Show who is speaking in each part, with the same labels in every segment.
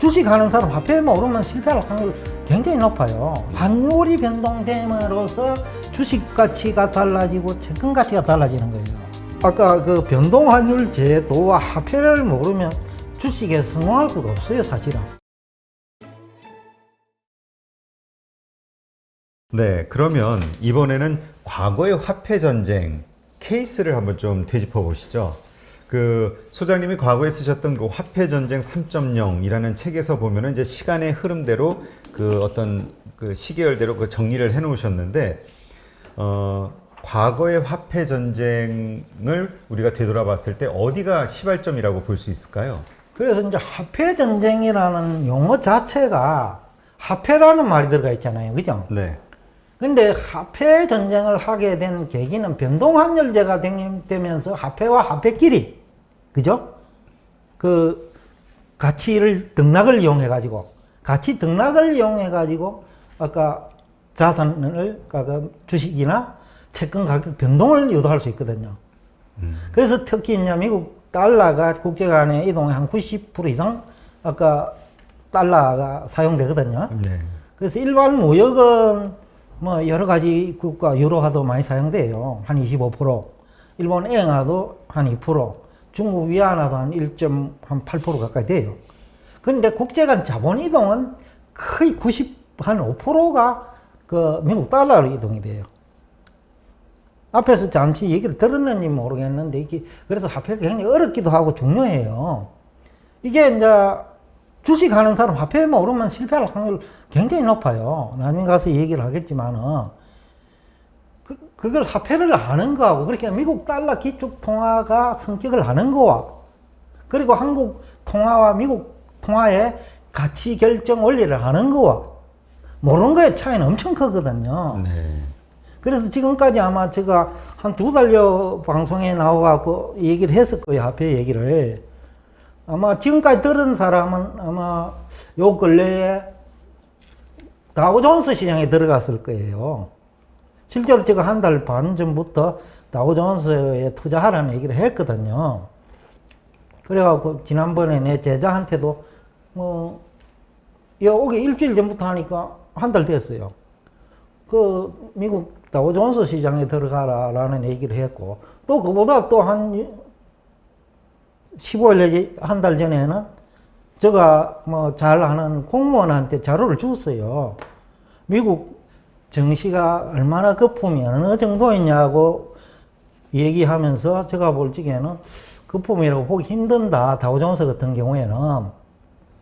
Speaker 1: 주식하는 사람 화폐만 오르면 실패할 확률 굉장히 높아요. 환율이 변동됨으로써 주식 가치가 달라지고 채권 가치가 달라지는 거예요. 아까 그 변동 환율 제도와 화폐를 모르면 주식에 성공할 수가 없어요, 사실은.
Speaker 2: 네, 그러면 이번에는 과거의 화폐 전쟁 케이스를 한번 좀 되짚어 보시죠. 그 소장님이 과거에 쓰셨던 그 화폐 전쟁 3.0이라는 책에서 보면은 이제 시간의 흐름대로 그 어떤 그 시계열대로 그 정리를 해 놓으셨는데, 과거의 화폐 전쟁을 우리가 되돌아봤을 때 어디가 시발점이라고 볼 수 있을까요?
Speaker 1: 그래서 이제 화폐 전쟁이라는 용어 자체가 화폐라는 말이 들어가 있잖아요. 그죠?
Speaker 2: 네.
Speaker 1: 근데 화폐 전쟁을 하게 된 계기는 변동환율제가 되면서 화폐와 화폐끼리, 그죠? 그 가치를 등락을 이용해 가지고, 가치 등락을 이용해 가지고 아까 자산을 주식이나 채권 가격 변동을 유도할 수 있거든요. 그래서 특히 이제 미국 달러가 국제 간의 이동에 한 90% 이상 아까 달러가 사용되거든요.
Speaker 2: 네.
Speaker 1: 그래서 일반 무역은 뭐 여러 가지 국가 유로화도 많이 사용돼요. 한 25%, 일본 엔화도 한 2%, 중국 위안화도 한 1.8% 가까이 돼요. 그런데 국제 간 자본 이동은 거의 95%가 그 미국 달러로 이동이 돼요. 앞에서 잠시 얘기를 들었는지 모르겠는데 이게 그래서 화폐가 굉장히 어렵기도 하고 중요해요. 이게 이제 주식하는 사람 화폐만 오르면 실패할 확률 굉장히 높아요. 나중에 가서 얘기를 하겠지만은 그걸 화폐를 아는 거하고 그렇게 미국 달러 기축 통화가 성격을 아는 거와 그리고 한국 통화와 미국 통화의 가치 결정 원리를 아는 거와 모르는 거의 차이는 엄청 크거든요.
Speaker 2: 네.
Speaker 1: 그래서 지금까지 아마 제가 한 2달여 방송에 나와갖고 얘기를 했을 거예요. 화폐 얘기를. 아마 지금까지 들은 사람은 아마 요 근래에 다우존스 시장에 들어갔을 거예요. 실제로 제가 한 달 반 전부터 다우존스에 투자하라는 얘기를 했거든요. 그래갖고 지난번에 내 제자한테도 오기 일주일 전부터 하니까 한 달 됐어요. 그 미국 다우존스 시장에 들어가라라는 얘기를 했고 또 그보다 또 한 15일 내지 한 달 전에는 제가 뭐 잘하는 공무원한테 자료를 줬어요. 미국 증시가 얼마나 거품이 어느 정도였냐고 얘기하면서 제가 볼 적에는 거품이라고 보기 힘든다. 다우존스 같은 경우에는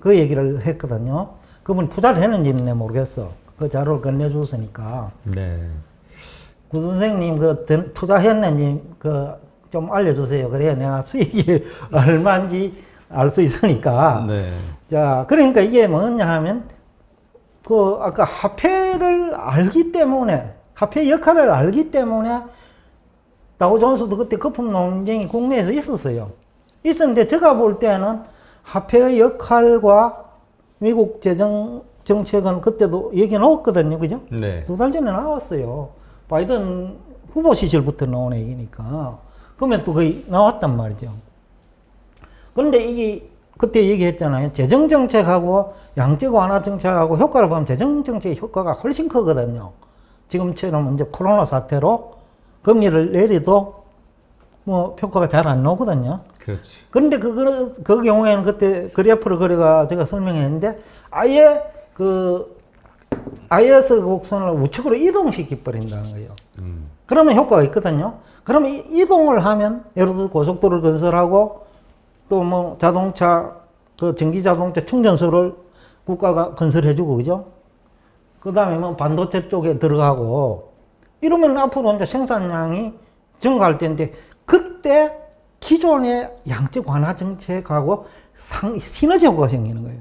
Speaker 1: 그 얘기를 했거든요. 그분 투자를 했는지는 모르겠어. 그 자료를 건네줬으니까.
Speaker 2: 네.
Speaker 1: 구 선생님 그 투자했는지 좀 알려주세요. 그래야 내가 수익이 얼마인지 알 수 있으니까.
Speaker 2: 네.
Speaker 1: 자, 그러니까 이게 뭐냐 하면, 아까 화폐를 알기 때문에, 화폐 역할을 알기 때문에, 다우존스도 그때 거품 논쟁이 국내에서 있었어요. 있었는데, 제가 볼 때는 화폐의 역할과 미국 재정 정책은 그때도 얘기 나왔거든요. 그죠?
Speaker 2: 네.
Speaker 1: 2달 전에 나왔어요. 바이든 후보 시절부터 나온 얘기니까. 그러면 또 거의 나왔단 말이죠. 그런데 이게 그때 얘기했잖아요. 재정정책하고 양적 완화 정책하고 효과를 보면 재정정책의 효과가 훨씬 크거든요. 지금처럼 이제 코로나 사태로 금리를 내려도 뭐 효과가 잘 안 나오거든요.
Speaker 2: 그렇지.
Speaker 1: 그런데 그 경우에는 그때 그래프를 그려가 제가 설명했는데 아예 IS 곡선을 우측으로 이동시켜 버린다는 거예요. 그러면 효과가 있거든요. 그러면 이동을 하면 예를 들어 고속도로를 건설하고 또 뭐 자동차 전기 자동차 충전소를 국가가 건설해주고 그죠? 그 다음에 뭐 반도체 쪽에 들어가고 이러면 앞으로 이제 생산량이 증가할 텐데 그때 기존의 양적 완화 정책하고 시너지 효과가 생기는 거예요.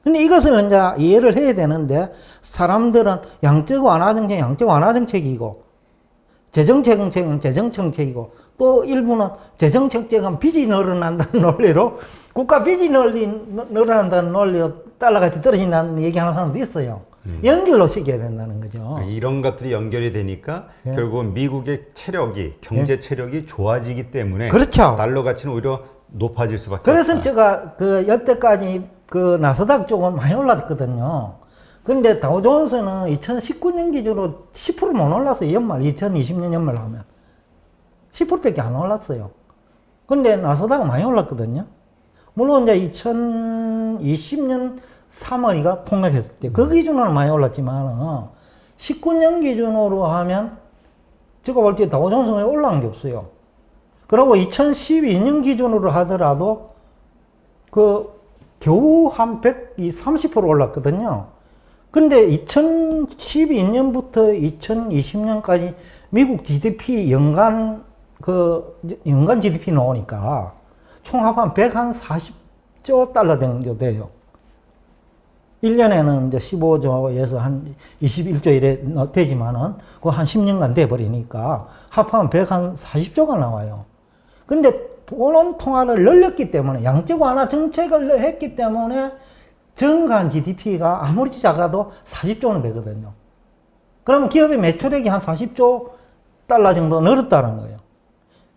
Speaker 1: 근데 이것을 이제 이해를 해야 되는데 사람들은 양적 완화 정책이고 재정정책은 재정정책이고 또 일부는 재정정책은 빚이 늘어난다는 논리로 국가 빚이 늘어난다는 논리로 달러가 떨어진다는 얘기하는 사람도 있어요. 연결로 시켜야 된다는 거죠.
Speaker 2: 이런 것들이 연결이 되니까 결국은 미국의 체력이 경제 체력이 좋아지기 때문에
Speaker 1: 그렇죠.
Speaker 2: 달러 가치는 오히려 높아질 수밖에
Speaker 1: 그래서
Speaker 2: 없다.
Speaker 1: 제가 그 여태까지 그 나스닥 쪽은 많이 올랐거든요. 그런데 다우존스는 2019년 기준으로 10%못 올랐어요. 연말 2020년 연말 하면 10%밖에 안 올랐어요. 근데 나스닥은 많이 올랐거든요. 물론 이제 2020년 3월이가 폭락했을 때 그 기준으로는 많이 올랐지만 19년 기준으로 하면 제가 볼 때 다우존스가 올라간 게 없어요. 그리고 2012년 기준으로 하더라도 그 겨우 한 130% 올랐거든요. 근데 2012년부터 2020년까지 미국 GDP 연간 GDP 나오니까 총 합하면 140조 달러 정도 돼요. 1년에는 이제 15조에서 한 21조 이래 되지만은 그거 한 10년간 돼버리니까 합하면 140조가 나와요. 근데 본원 통화를 늘렸기 때문에 양적 완화 정책을 했기 때문에 정간 GDP가 아무리 작아도 40조는 되거든요. 그러면 기업의 매출액이 한 40조 달러 정도 늘었다는 거예요.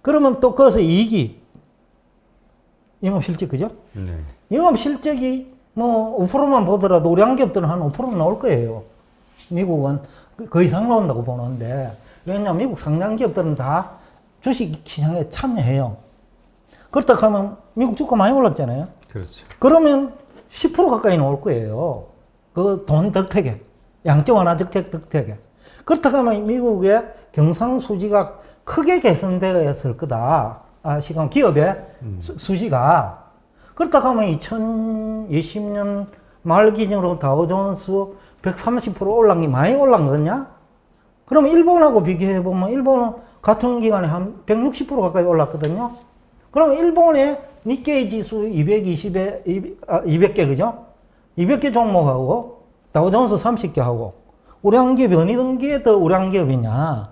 Speaker 1: 그러면 또 거기서 이익이 영업실적 그죠?
Speaker 2: 네.
Speaker 1: 영업실적이 뭐 5%만 보더라도 우리 한기업들은 한 5% 나올 거예요. 미국은 그 이상 나온다고 보는데 왜냐하면 미국 상장 기업들은 다 주식 시장에 참여해요. 그렇다 하면 미국 주가 많이 올랐잖아요.
Speaker 2: 그렇죠.
Speaker 1: 그러면 10% 가까이 나올 거예요. 그 돈 덕택에. 양적 완화 정책 덕택에. 그렇다 하면 미국의 경상수지가 크게 개선되었을 거다. 시간 기업의 수지가. 그렇다 하면 2020년 말 기준으로 다우존스 130% 올란 게 많이 올란 거냐? 그러면 일본하고 비교해보면 일본은 같은 기간에 한 160% 가까이 올랐거든요. 그러면 일본의 니케이 지수 200개, 그죠? 200개 종목하고 다우존스 30개 하고 우리 한기업이 어느 단계에 더 우리 한기업이냐?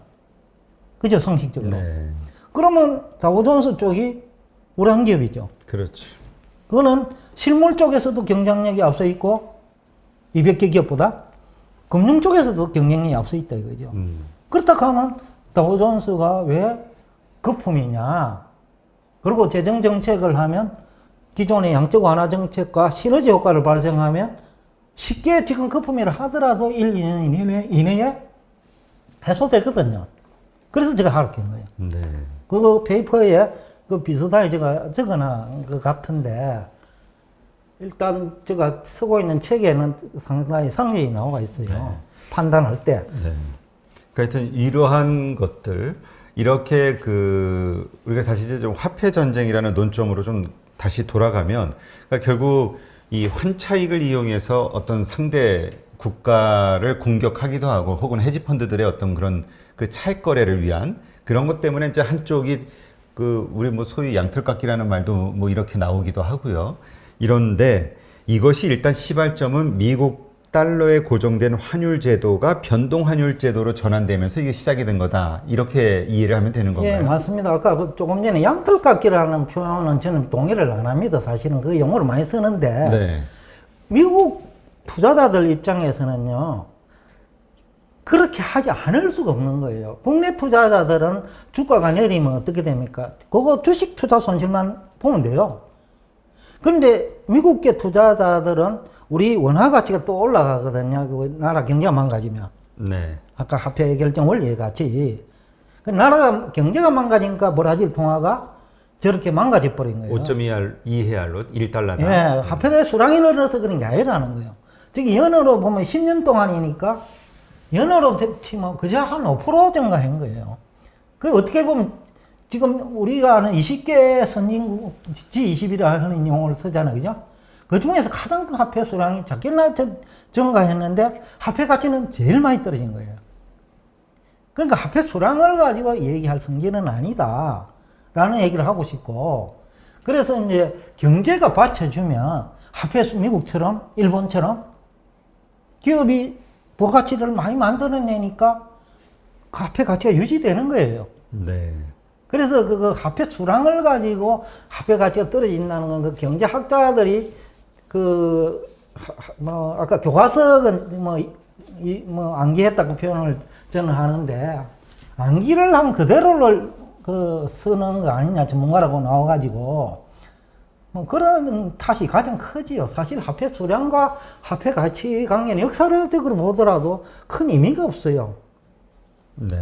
Speaker 1: 그죠? 상식적으로.
Speaker 2: 네.
Speaker 1: 그러면 다우존스 쪽이 우리 한기업이죠.
Speaker 2: 그렇죠.
Speaker 1: 그거는 실물 쪽에서도 경쟁력이 앞서 있고 200개 기업보다 금융 쪽에서도 경쟁력이 앞서 있다 이거죠. 그렇다 하면 다우존스가 왜 거품이냐? 그리고 재정 정책을 하면 기존의 양적 완화 정책과 시너지 효과를 발생하면 쉽게 지금 거품이라 하더라도 1, 2년 이내에 해소되거든요. 그래서 제가 하락한 거예요.
Speaker 2: 네.
Speaker 1: 그 페이퍼에 그 비슷하게 제가 적어놓은 것 같은데 일단 제가 쓰고 있는 책에는 상당히 상식이 나와 있어요.
Speaker 2: 네.
Speaker 1: 판단할 때.
Speaker 2: 네. 그러니까 하여튼 이러한 것들 이렇게 우리가 다시 이제 좀 화폐 전쟁이라는 논점으로 좀 다시 돌아가면 그러니까 결국 이 환차익을 이용해서 어떤 상대 국가를 공격하기도 하고 혹은 헤지펀드들의 어떤 그런 그 차익 거래를 위한 그런 것 때문에 이제 한쪽이 우리 뭐 소위 양털깎기라는 말도 뭐 이렇게 나오기도 하고요. 이런데 이것이 일단 시발점은 미국 달러에 고정된 환율 제도가 변동 환율 제도로 전환되면서 이게 시작이 된 거다. 이렇게 이해를 하면 되는 건가요?
Speaker 1: 예, 맞습니다. 아까 조금 전에 양털깎기라는 표현은 저는 동의를 안 합니다. 사실은 그 용어를 많이 쓰는데
Speaker 2: 네.
Speaker 1: 미국 투자자들 입장에서는요. 그렇게 하지 않을 수가 없는 거예요. 국내 투자자들은 주가가 내리면 어떻게 됩니까? 그거 주식 투자 손실만 보면 돼요. 그런데 미국계 투자자들은 우리 원화 가치가 또 올라가거든요. 그 나라 경제가 망가지면.
Speaker 2: 네.
Speaker 1: 아까 화폐 결정 원리에 같이. 그 나라가 경제가 망가지니까 브라질 통화가 저렇게 망가져 버린 거예요.
Speaker 2: 5.2해알로 1달러다.
Speaker 1: 예, 화폐의 수량이 늘어서 그런 게 아니라는 거예요. 저기 연으로 보면 10년 동안이니까 연으로 치면 그저 한 5% 증가한 거예요. 그 어떻게 보면 지금 우리가 아는 20개 선진국 G20이라 하는 용어를 쓰잖아요. 그죠? 그 중에서 가장 큰 화폐 수량이 작게나 증가했는데 화폐 가치는 제일 많이 떨어진 거예요. 그러니까 화폐 수량을 가지고 얘기할 성질은 아니다. 라는 얘기를 하고 싶고 그래서 이제 경제가 받쳐주면 화폐 미국처럼 일본처럼 기업이 부가치를 많이 만들어내니까 화폐 가치가 유지되는 거예요.
Speaker 2: 네.
Speaker 1: 그래서 그 화폐 수량을 가지고 화폐 가치가 떨어진다는 건 그 경제학자들이 아까 교과석은 암기했다고 표현을 저는 하는데 암기를 한 그대로를 쓰는 거 아니냐 전문가라고 나와가지고 뭐 그런 탓이 가장 크지요. 사실 화폐 수량과 화폐 가치 관계는 역사적으로 보더라도 큰 의미가 없어요.
Speaker 2: 네.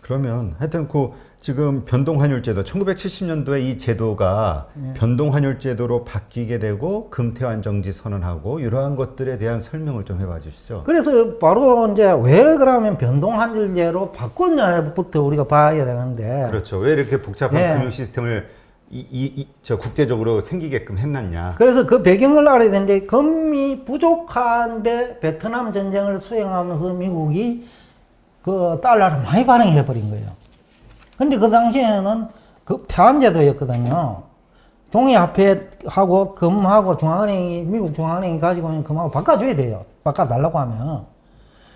Speaker 2: 그러면 하여튼 그 지금 변동환율제도 1970년도에 이 제도가 변동환율제도로 바뀌게 되고 금태환 정지 선언하고 이러한 것들에 대한 설명을 좀 해봐 주시죠.
Speaker 1: 그래서 바로 이제 왜 그러면 변동환율제로 바꿨냐부터 우리가 봐야 되는데.
Speaker 2: 그렇죠. 왜 이렇게 복잡한
Speaker 1: 예.
Speaker 2: 금융 시스템을 저 국제적으로 생기게끔 했느냐.
Speaker 1: 그래서 그 배경을 알아야 되는데 금이 부족한데 베트남 전쟁을 수행하면서 미국이 그 달러를 많이 발행해 버린 거예요. 근데 그 당시에는 그 태환제도였거든요. 동의화폐하고 금하고 중앙은행이 미국 중앙은행이 가지고 있는 금하고 바꿔줘야 돼요. 바꿔달라고 하면.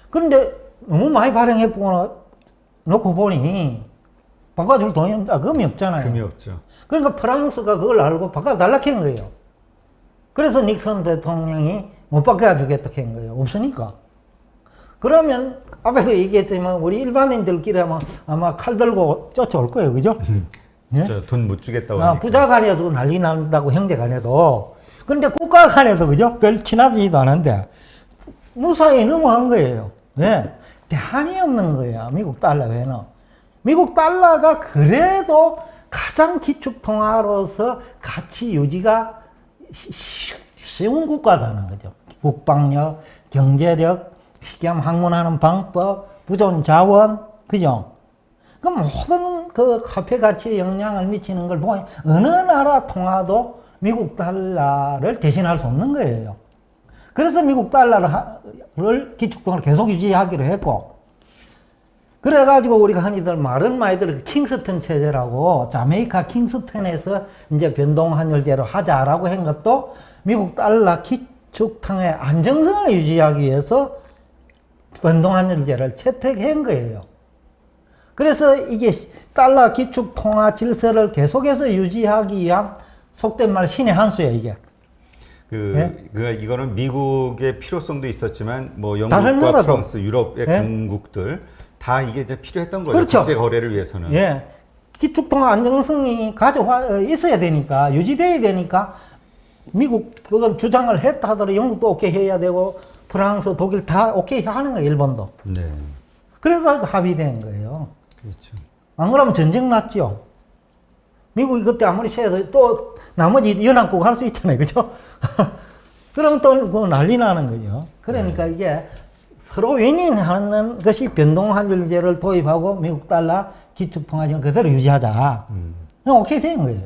Speaker 1: 그런데 너무 많이 발행해 놓고 보니 바꿔줄 돈이 금이 없잖아요.
Speaker 2: 금이 없죠.
Speaker 1: 그러니까 프랑스가 그걸 알고 바꿔달라 한 거예요. 그래서 닉슨 대통령이 못 바꿔주겠다 한 거예요. 없으니까. 그러면 앞에서 얘기했지만 우리 일반인들끼리 아마 칼 들고 쫓아올 거예요. 그죠? 예?
Speaker 2: 돈 못 주겠다고
Speaker 1: 아,
Speaker 2: 하니까.
Speaker 1: 부자 간에도 난리 난다고 형제 간에도. 그런데 국가 간에도 그죠? 별 친하지도 않은데 무사히 넘어간 거예요. 왜? 대안이 없는 거예요. 미국 달러 외에는. 미국 달러가 그래도 가장 기축통화로서 가치 유지가 쉬운 국가다는 거죠. 국방력, 경제력, 쉽게 하면 학문하는 방법, 부존 자원, 그죠? 그 모든 그 화폐 가치에 영향을 미치는 걸 보니 어느 나라 통화도 미국 달러를 대신할 수 없는 거예요. 그래서 미국 달러를 기축통화로 계속 유지하기로 했고, 그래가지고 우리가 흔히들 말은 많이들 킹스턴 체제라고 자메이카 킹스턴에서 이제 변동환율제로 하자라고 한 것도 미국 달러 기축통화의 안정성을 유지하기 위해서 변동환율제를 채택한 거예요. 그래서 이게 달러 기축통화 질서를 계속해서 유지하기 위한 속된 말 신의 한 수예요, 이게.
Speaker 2: 이거는 미국의 필요성도 있었지만 뭐
Speaker 1: 다른
Speaker 2: 영국과
Speaker 1: 나라도.
Speaker 2: 프랑스, 유럽의
Speaker 1: 예?
Speaker 2: 강국들 다 이게 이제 필요했던 거예요.
Speaker 1: 그렇죠.
Speaker 2: 국제 거래를 위해서는.
Speaker 1: 예. 기축통화 안정성이 있어야 되니까, 유지돼야 되니까, 미국 그건 주장을 했다 하더라도 영국도 오케이 해야 되고, 프랑스, 독일 다 오케이 하는 거예요, 일본도.
Speaker 2: 네.
Speaker 1: 그래서 합의된 거예요.
Speaker 2: 그렇죠.
Speaker 1: 안 그러면 전쟁 났죠. 미국이 그때 아무리 세서 또 나머지 연합국 할 수 있잖아요. 그죠? 그러면 또 그 난리 나는 거죠. 그러니까 이게 서로 윈윈하는 것이 변동환율제를 도입하고 미국 달러 기축통화제를 그대로 유지하자. 그냥 오케이 된 거예요.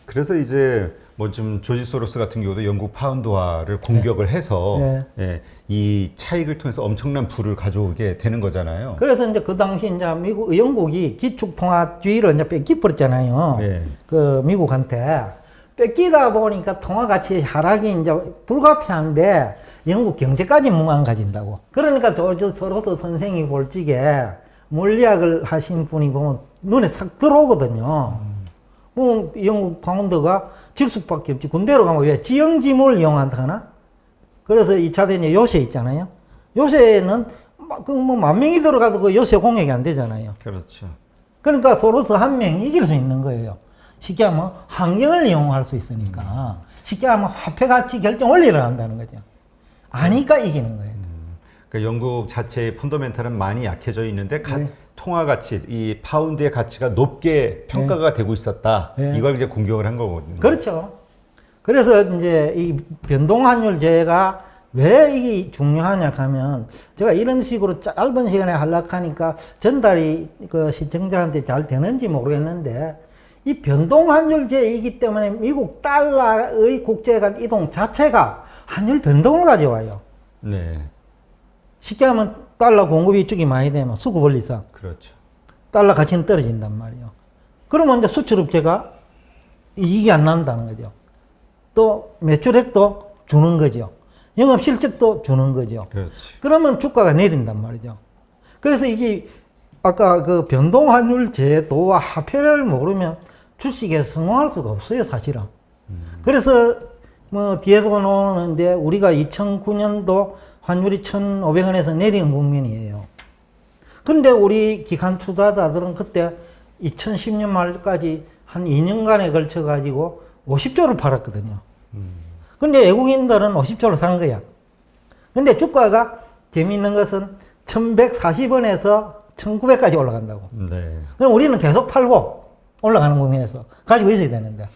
Speaker 2: 그래서 이제 뭐 좀 조지 소로스 같은 경우도 영국 파운드화를 공격을 해서
Speaker 1: 네.
Speaker 2: 예, 이 차익을 통해서 엄청난 부를 가져오게 되는 거잖아요.
Speaker 1: 그래서 이제 그 당시 이제 영국이 기축통화주의를 이제 뺏기버렸잖아요.
Speaker 2: 네.
Speaker 1: 그 미국한테. 뺏기다 보니까 통화 가치 하락이 이제 불가피한데 영국 경제까지 망가진다고. 그러니까 조지 소로스 선생이 볼 적에 물리학을 하신 분이 보면 눈에 싹 들어오거든요. 영국 파운드가 질 수밖에 없지. 군대로 가면 왜 지형지물을 이용한다 하나? 그래서 2차 대전 요새 있잖아요. 요새는 만 명이 들어가도 그 요새 공격이 안 되잖아요.
Speaker 2: 그렇죠.
Speaker 1: 그러니까 소로스 한 명이 이길 수 있는 거예요. 쉽게 하면 환경을 이용할 수 있으니까. 쉽게 하면 화폐 가치 결정 원리를 한다는 거죠. 아니까 이기는 거예요.
Speaker 2: 그러니까 영국 자체의 펀더멘탈은 많이 약해져 있는데
Speaker 1: 네.
Speaker 2: 통화 가치, 이 파운드의 가치가 높게 평가가 되고 있었다.
Speaker 1: 네.
Speaker 2: 이걸 이제 공격을 한 거거든요.
Speaker 1: 그렇죠. 그래서 이제 이 변동환율제가 왜 이게 중요하냐 하면 제가 이런 식으로 짧은 시간에 하려하니까 전달이 그 시청자한테 잘 되는지 모르겠는데 이 변동환율제이기 때문에 미국 달러의 국제간 이동 자체가 환율 변동을 가져와요.
Speaker 2: 네.
Speaker 1: 쉽게 하면 달러 공급이 이쪽이 많이 되면 수급 원리상
Speaker 2: 그렇죠.
Speaker 1: 달러 가치는 떨어진단 말이에요. 그러면 이제 수출업체가 이익이 안 난다는 거죠. 또 매출액도 주는 거죠. 영업 실적도 주는 거죠.
Speaker 2: 그렇지.
Speaker 1: 그러면 주가가 내린단 말이죠. 그래서 이게 아까 그 변동환율 제도와 화폐를 모르면 주식에 성공할 수가 없어요, 사실은. 그래서 뭐 뒤에도 나오는데 우리가 2009년도 환율이 1,500원에서 내리는 국면이에요. 근데 우리 기관 투자자들은 그때 2010년 말까지 한 2년간에 걸쳐 가지고 50조를 팔았거든요. 근데 외국인들은 50조를 산 거야. 근데 주가가 재미있는 것은 1140원에서 1900까지 올라간다고.
Speaker 2: 네.
Speaker 1: 그럼 우리는 계속 팔고 올라가는 국면에서 가지고 있어야 되는데.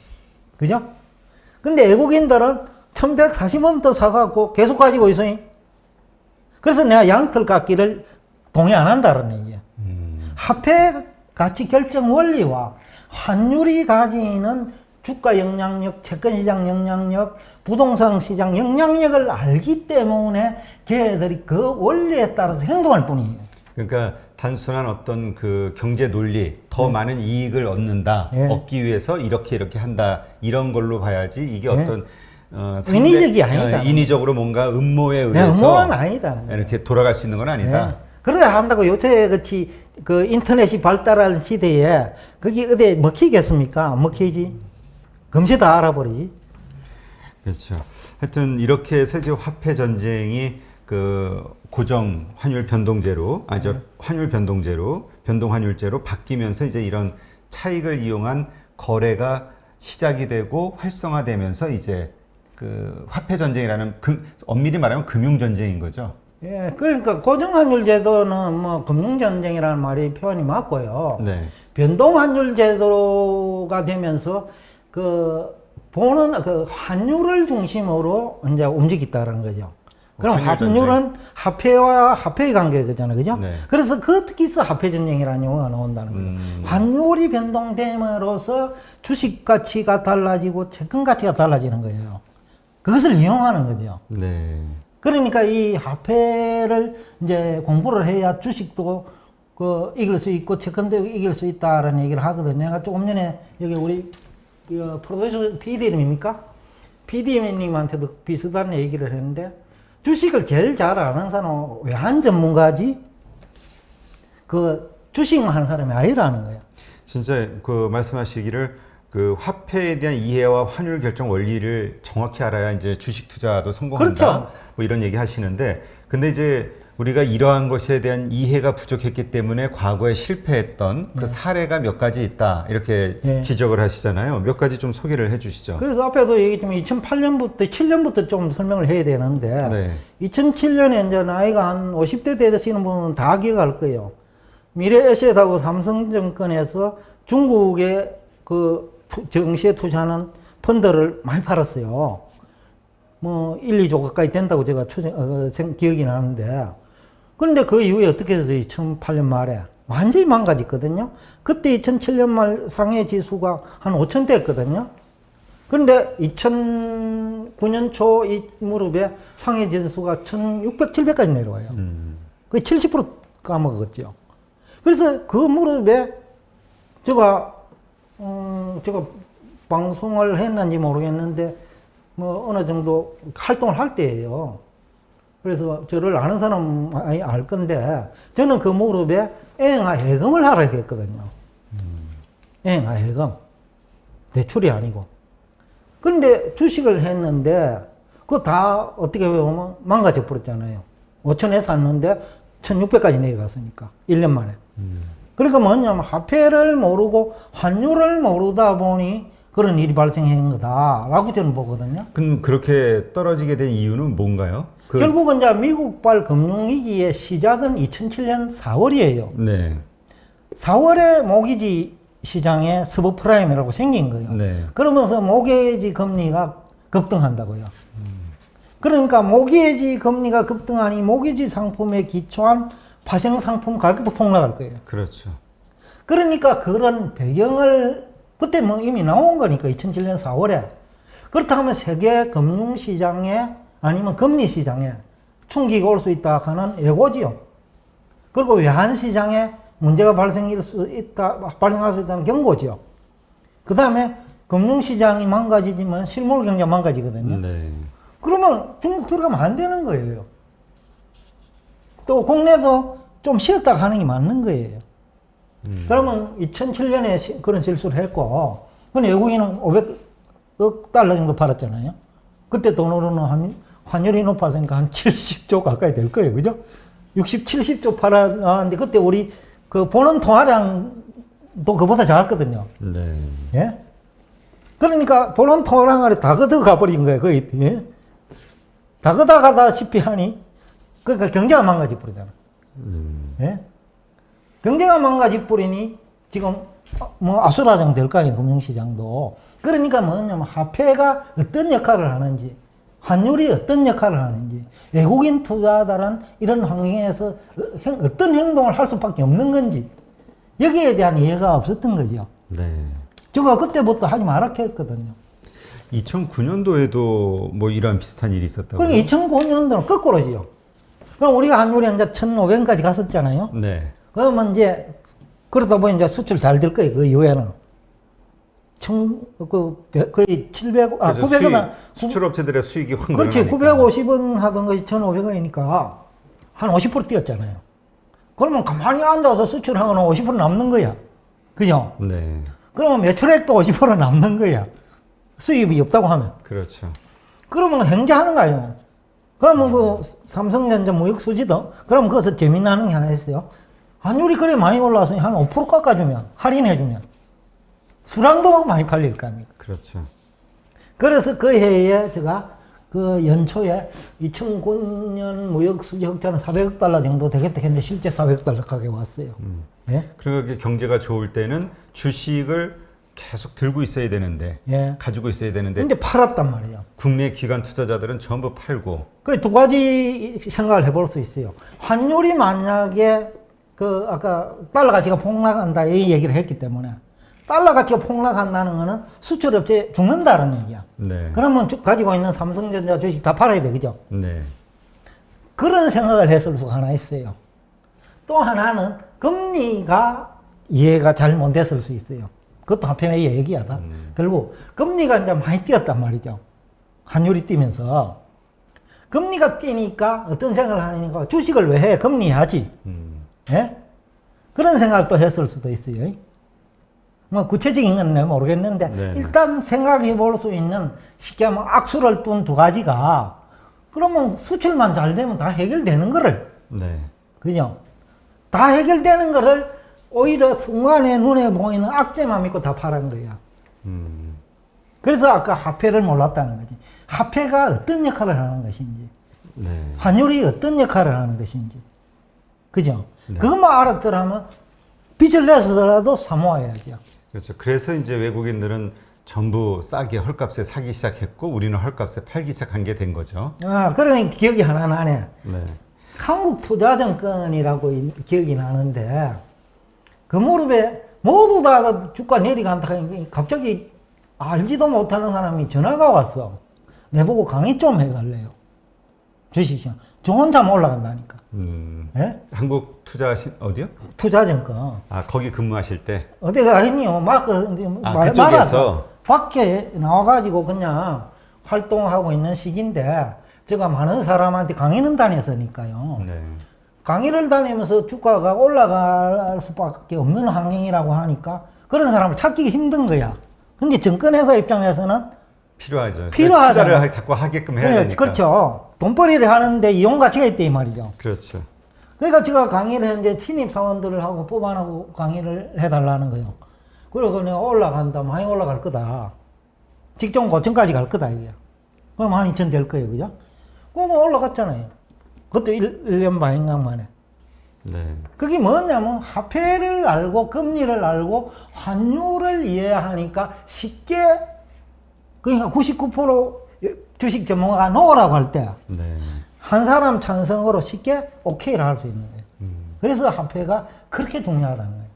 Speaker 1: 그죠? 근데 외국인들은 1140원부터 사갖고 계속 가지고 있어요. 그래서 내가 양털 깎기를 동의 안 한다는 얘기야. 화폐 가치 결정 원리와 환율이 가지는 주가 영향력, 채권시장 영향력, 부동산 시장 영향력을 알기 때문에 걔들이 그 원리에 따라서 행동할 뿐이에요.
Speaker 2: 그러니까 단순한 어떤 그 경제 논리, 더 많은 이익을 얻는다, 얻기 위해서 이렇게 한다, 이런 걸로 봐야지 이게 어떤
Speaker 1: 인위적이 아니다.
Speaker 2: 인위적으로 뭔가 음모에 의해서
Speaker 1: 음모는 아니다.
Speaker 2: 이렇게 돌아갈 수 있는 건 아니다.
Speaker 1: 그래야 한다고 요새 같이 그 인터넷이 발달할 시대에 그게 어디 먹히겠습니까? 안 먹히지. 금세 다 알아버리지.
Speaker 2: 그렇죠. 하여튼 이렇게 해서 이제 화폐 전쟁이 그 고정 환율 변동제로, 환율 변동제로, 변동 환율제로 바뀌면서 이제 이런 차익을 이용한 거래가 시작이 되고 활성화되면서 이제 그 화폐 전쟁이라는 엄밀히 말하면 금융 전쟁인 거죠.
Speaker 1: 예, 그러니까 고정환율 제도는 뭐 금융전쟁이라는 말이 표현이 맞고요.
Speaker 2: 네.
Speaker 1: 변동환율 제도가 되면서 보는 환율을 중심으로 이제 움직였다는 거죠. 그럼 환율은 화폐와 화폐의 관계잖아요, 그죠?
Speaker 2: 네.
Speaker 1: 그래서 거기서 화폐 전쟁이라는 용어가 나온다는 거예요. 환율이 변동됨으로써 주식 가치가 달라지고 채권 가치가 달라지는 거예요. 그것을 이용하는 거죠.
Speaker 2: 네.
Speaker 1: 그러니까 이 화폐를 이제 공부를 해야 주식도 이길 수 있고 채권도 이길 수 있다라는 얘기를 하거든요. 내가 조금 전에 여기 우리 프로듀서 PD님입니까? PD님한테도 비슷한 얘기를 했는데 주식을 제일 잘 아는 사람은 왜 한 전문가지? 그 주식만 하는 사람이 아니라는 거예요.
Speaker 2: 진짜 그 말씀하시기를 그 화폐에 대한 이해와 환율 결정 원리를 정확히 알아야 이제 주식 투자도 성공한다.
Speaker 1: 그렇죠.
Speaker 2: 뭐 이런 얘기 하시는데, 근데 이제 우리가 이러한 것에 대한 이해가 부족했기 때문에 과거에 실패했던 그 사례가 몇 가지 있다, 이렇게 지적을 하시잖아요. 몇 가지 좀 소개를 해주시죠.
Speaker 1: 그래서 앞에도 얘기했지만 2008년부터 7년부터 좀 설명을 해야 되는데
Speaker 2: 네.
Speaker 1: 2007년에 이제 나이가 한 50대 되시는 분은 다 기억할 거예요. 미래에셋하고 삼성증권에서 중국의 그 증시에 투자하는 펀드를 많이 팔았어요. 뭐 1, 2조 가까이 된다고 제가 기억이 나는데, 그런데 그 이후에 어떻게 해서 2008년 말에 완전히 망가졌거든요. 그때 2007년 말 상해 지수가 한 5,000대였거든요. 그런데 2009년 초 이 무렵에 상해 지수가 1,600, 700까지 내려와요. 거의 70% 까먹었죠. 그래서 그 무렵에 제가 방송을 했는지 모르겠는데 뭐 어느 정도 활동을 할 때예요. 그래서 저를 아는 사람은 많이 알 건데 저는 그 무렵에 애행하 해금을 하라 했거든요. 애행하 해금. 대출이 아니고. 그런데 주식을 했는데 그거 다 어떻게 보면 망가져 버렸잖아요. 5천에 샀는데 1,600까지 내려갔으니까 1년 만에. 그러니까 뭐냐면 화폐를 모르고 환율을 모르다 보니 그런 일이 발생한 거다라고 저는 보거든요.
Speaker 2: 그럼 그렇게 떨어지게 된 이유는 뭔가요?
Speaker 1: 결국은 이제 미국발 금융위기의 시작은 2007년 4월이에요.
Speaker 2: 네.
Speaker 1: 4월에 모기지 시장에 서브프라임이라고 생긴 거예요.
Speaker 2: 네.
Speaker 1: 그러면서 모기지 금리가 급등한다고요. 그러니까 모기지 금리가 급등하니 모기지 상품에 기초한 파생 상품 가격도 폭락할 거예요.
Speaker 2: 그렇죠.
Speaker 1: 그러니까 그런 배경을 그때 뭐 이미 나온 거니까 2007년 4월에 그렇다면 세계 금융시장에 아니면 금리시장에 충격이 올 수 있다 하는 예고지요. 그리고 외환시장에 문제가 발생할 수 있다는 경고지요. 그 다음에 금융시장이 망가지지만 실물 경제가 망가지거든요.
Speaker 2: 네.
Speaker 1: 그러면 중국 들어가면 안 되는 거예요. 또 국내도 좀 쉬었다 가는 게 맞는 거예요. 그러면 2007년에 그런 실수를 했고, 근데 외국인은 500억 달러 정도 팔았잖아요. 그때 돈으로는 환율이 높아서니까 한 70조 가까이 될 거예요. 그죠? 60, 70조 팔았는데, 그때 우리 보는 통화량도 그보다 작았거든요.
Speaker 2: 네.
Speaker 1: 예? 그러니까 본원 토랑을 다 걷어가 버린 거예요. 거의. 예? 다 걷어가다시피 하니 그러니까 경제가 망가져 버리잖아. 예? 경제가 망가져 버리니 지금 뭐 아수라장 될 거 아니에요. 금융시장도. 그러니까 뭐냐면 화폐가 어떤 역할을 하는지 환율이 어떤 역할을 하는지 외국인 투자자란 이런 환경에서 어떤 행동을 할 수밖에 없는 건지 여기에 대한 이해가 없었던 거죠.
Speaker 2: 네.
Speaker 1: 제가 그때부터 하지 말라 했거든요.
Speaker 2: 2009년도에도 뭐 이런 비슷한 일이 있었다고요?
Speaker 1: 그러니까 2009년도는 거꾸로지요. 그럼 우리가 환율이 이제 1,500까지 갔었잖아요.
Speaker 2: 네.
Speaker 1: 그러면 이제 그러다 보니 이제 수출 잘 될 거예요. 그 이후에는 거의 700, 아 900원
Speaker 2: 수출업체들의 수익이 확
Speaker 1: 그렇지.
Speaker 2: 늘어나니까.
Speaker 1: 950원 하던 것이 1,500원이니까 한 50% 뛰었잖아요. 그러면 가만히 앉아서 수출하면 50% 남는 거야. 그죠?
Speaker 2: 네.
Speaker 1: 그러면 매출액도 50% 남는 거야. 수입이 없다고 하면.
Speaker 2: 그렇죠.
Speaker 1: 그러면 행자하는 거예요. 그러면 그 삼성전자 무역 수지도 그러면 거기서 재미나는 게 하나 있어요. 환율이 그래 많이 올라서 한 5% 깎아주면 할인해주면 수량도 많이 팔릴 거 아닙니까?
Speaker 2: 그렇죠.
Speaker 1: 그래서 그 해에 제가 그 연초에 2009년 무역 수지 흑자는 400억 달러 정도 되겠다 했는데 실제 400억 달러 가게 왔어요. 예?
Speaker 2: 그렇게 경제가 좋을 때는 주식을 계속 들고 있어야 되는데,
Speaker 1: 예.
Speaker 2: 가지고 있어야 되는데,
Speaker 1: 근데 팔았단 말이에요.
Speaker 2: 국내 기관 투자자들은 전부 팔고.
Speaker 1: 그 두 가지 생각을 해볼 수 있어요. 환율이 만약에 그 아까 달러 가치가 폭락한다 이 얘기를 했기 때문에 달러 가치가 폭락한다는 거는 수출업체 죽는다는 얘기야.
Speaker 2: 네.
Speaker 1: 그러면 가지고 있는 삼성전자 주식 다 팔아야 돼, 그죠?
Speaker 2: 네.
Speaker 1: 그런 생각을 했을 수가 하나 있어요. 또 하나는 금리가 이해가 잘 못 됐을 수 있어요. 그것도 한편의 얘기야. 결국 금리가 이제 많이 뛰었단 말이죠. 환율이 뛰면서. 금리가 뛰니까 어떤 생각을 하니까 주식을 왜 해? 금리 하지. 예? 그런 생각을 또 했을 수도 있어요. 뭐 구체적인 건 내가 모르겠는데
Speaker 2: 네네.
Speaker 1: 일단 생각해 볼 수 있는 쉽게 하면 악수를 둔 두 가지가 그러면 수출만 잘 되면 다 해결되는 거를
Speaker 2: 네.
Speaker 1: 그죠? 다 해결되는 거를 오히려 순간에 눈에 보이는 악재만 믿고 다 파란 거야. 그래서 아까 화폐를 몰랐다는 거지. 화폐가 어떤 역할을 하는 것인지,
Speaker 2: 네.
Speaker 1: 환율이 어떤 역할을 하는 것인지, 그죠?
Speaker 2: 네.
Speaker 1: 그것만 알았더라면 빚을 내서라도 사모아야죠.
Speaker 2: 그렇죠. 그래서 이제 외국인들은 전부 싸게 헐값에 사기 시작했고 우리는 헐값에 팔기 시작한 게 된 거죠.
Speaker 1: 아, 그런 기억이 하나 나네.
Speaker 2: 네.
Speaker 1: 한국투자증권이라고 기억이 나는데 그 무렵에 모두 다 주가 내려간다 하니까 갑자기 알지도 못하는 사람이 전화가 왔어. 내보고 강의 좀 해달래요. 주식시장. 저 혼자만 올라간다니까. 예?
Speaker 2: 한국 투자하신 어디요?
Speaker 1: 투자증권.
Speaker 2: 아 거기 근무하실 때.
Speaker 1: 어디가 아니요. 막,
Speaker 2: 그쪽에서
Speaker 1: 밖에 나와가지고 그냥 활동하고 있는 시기인데 제가 많은 사람한테 강의는 다녔으니까요.
Speaker 2: 네.
Speaker 1: 강의를 다니면서 주가가 올라갈 수밖에 없는 환경이라고 하니까 그런 사람을 찾기 힘든 거야. 근데 증권회사 입장에서는
Speaker 2: 필요하죠.
Speaker 1: 필요하잖아.
Speaker 2: 투자를 자꾸 하게끔 해야 되니까.
Speaker 1: 그렇죠. 돈벌이를 하는데 이용 가치가 있대 이 말이죠.
Speaker 2: 그렇죠.
Speaker 1: 그러니까 제가 강의를 했는데 신입 사원들을 하고 뽑아놓고 강의를 해달라는 거예요. 그리고 내가 올라간다, 많이 올라갈 거다. 직종 고점까지 갈 거다 이게. 그럼 한 2천 될 거예요, 그죠? 그럼 올라갔잖아요. 그것도 1년 반인가 만에.
Speaker 2: 네.
Speaker 1: 그게 뭐냐면 화폐를 알고 금리를 알고 환율을 이해하니까 쉽게 그러니까 99% 주식 전문가가 노라고 할 때 한
Speaker 2: 네.
Speaker 1: 사람 찬성으로 쉽게 오케이를 할 수 있는 거예요. 그래서 화폐가 그렇게 중요하다는 거예요.